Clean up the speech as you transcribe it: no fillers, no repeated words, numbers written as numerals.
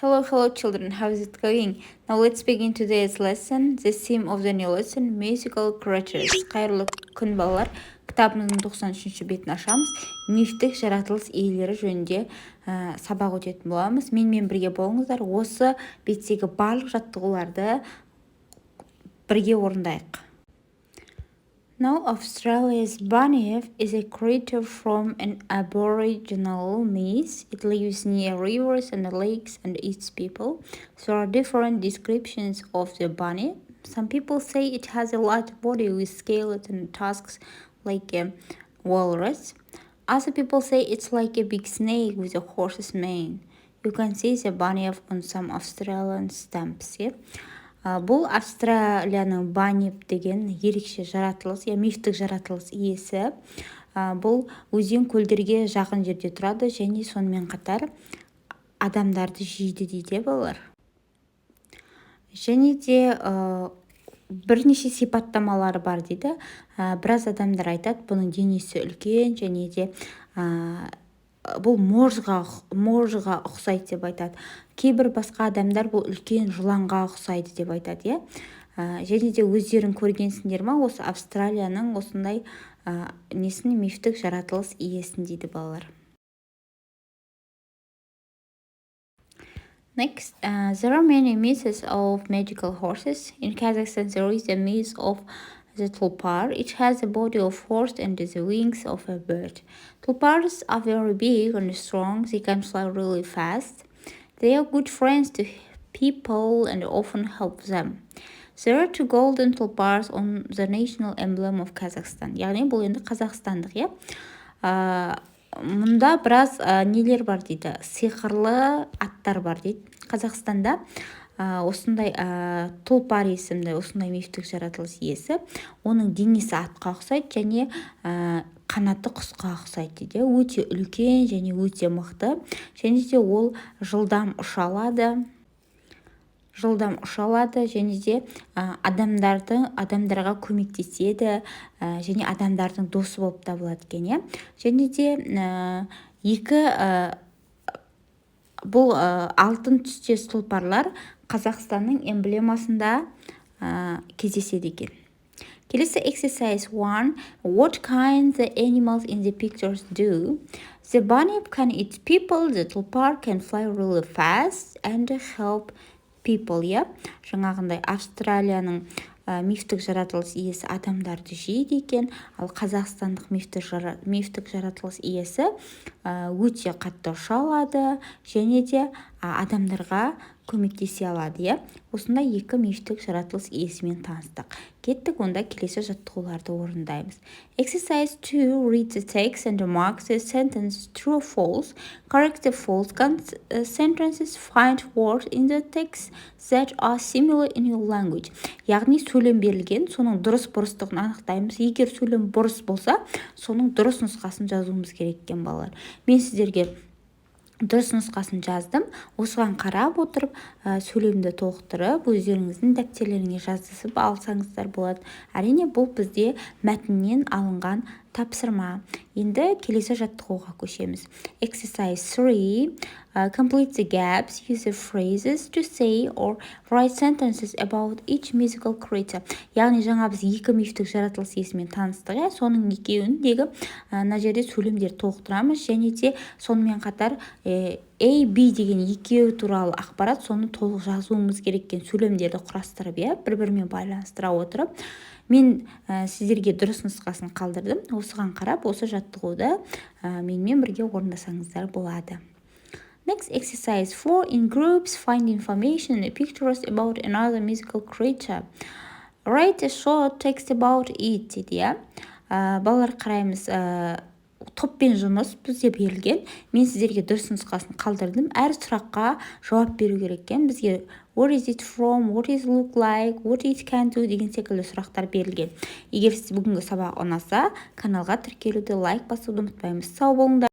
Hello children, how is it going? Now let's begin today's lesson. The theme of the new lesson, mythical creatures. Қайырлы күн балалар. Кітабымыздың 93-ші бетін ашамыз. Мифтік жаратылыс иелері жөнінде сабақ өтетін боламыз. Менімен бірге болыңыздар. Осы беттегі барлық жаттығуларды бірге орындайық. Now, Australia's bunyip is a creature from an aboriginal myth. It lives near rivers and lakes and eats people. There are different descriptions of the bunyip. Some people say it has a large body with scales and tusks like a walrus. Other people say it's like a big snake with a horse's mane. You can see the bunyip on some Australian stamps. Yeah? Бұл Австралияның bunyip деген ерекше жаратылыс, мифтік жаратылыс иесі. Бұл өзен көлдерге жақын жерде тұрады және сонымен қатар адамдарды жейді дейді балалар. Және де бірнеше сипаттамалары бар дейді. Біраз адамдар айтады, бұның денесі үлкен және де бұл можға ұқсайды деп айтады. Кейбір басқа адамдар бұл үлкен жыланға ұқсайды деп айтады, және де өздерін көргенсіңдер ма, осы Австралияның осындай несін мифтік жаратылыс иесін дейді балалар. Next, there are many myths of magical horses. In Kazakhstan, there is a myth of the tulpar. It has the body of a horse and the wings of a bird. Tulpars are very big and strong. They can fly really fast. They are good friends to people and often help them. There are two golden tulpars on the national emblem of Kazakhstan. Яғни бұл енді қазақстандық, Мұнда біраз нелер бар дейді, сиқырлы аттар бар дейді. Қазақстанда осындай тұлпар есімді, осындай мифтік жаратылыс иесі, оның денесі атқа ұқсайды және қанаты құсқа ұқсайды дейді. Өте үлкен және өте мықты, және де ол жылдам ұша алады және де адамдарға көмектеседі және адамдардың досы болып табылады екен, және де бұл алтын түстес тұлпарлар Қазақстанның эмблемасында кездеседі екен. Келесі exercise 1. What kind the animals in the pictures do? The bunyip can eat people, the tulpar can fly really fast and help people. Жаңағындай Австралияның мифтік жаратылыс иесі адамдарды жейді екен, ал қазақстандық мифтік жаратылыс иесі өте қатты ұша алады және де адамдарға көмектесе алады. Осындай екі мифтік жаратылыс иесімен таныстық. Кеттік, онда келесі жаттығуларды орындаймыз. Exercise 2. Read the text and mark the sentence true or false. Correct the false sentences. Find words in the text that are similar in your language. Яғни сөйлем берілген, соның дұрыс-бұрыстығын анықтаймыз. Егер сөйлем бұрыс болса, соның дұрыс нұсқасын жазуымыз керек екен балалар. Мен сіздерге дұрыс нұсқасын жаздым. Осыған қарап отырып, сөйлемді толықтырып, өздеріңіздің дәптерлеріңе жазып алсаңыздар болады. Әрине, бұл бізде мәтіннен алынған тапсырма. Енді келесі жаттығуға көшеміз. Exercise 3. Complete the gaps. Use the phrases to say or write sentences about each mythical creature. Яғни жаңа біз екі мифтік жаратылыс иесімен таныстық, соның екеуіндегі мына жерде сөйлемдер толықтырамыз және де сонымен қатар A, B деген екеуі туралы ақпарат, соны толық жазуымыз кереккен сөйлемдерді құрастырып, бір-бірімен байланыстыра отырып, мен сіздерге дұрыс нұсқасын қалдырдым. Осыған қарап, осы жаттығуды менімен бірге орындасаңыздар болады. Next, exercise 4. In groups, find information and pictures about another mythical creature. Write a short text about it, дейді. Балалар, қараймыз, топпен жұмыс бізде берілген. Мен сіздерге дұрыс нұсқасын қалдырдым. Әр сұраққа жауап беру керек екен. Бізге what is it from, what is it look like, what it can do деген секілді сұрақтар берілген. Егер сіз бүгінгі сабақ ұнаса, каналға тіркелуді, лайк басуды ұмытпаймыз. Сау болыңдар.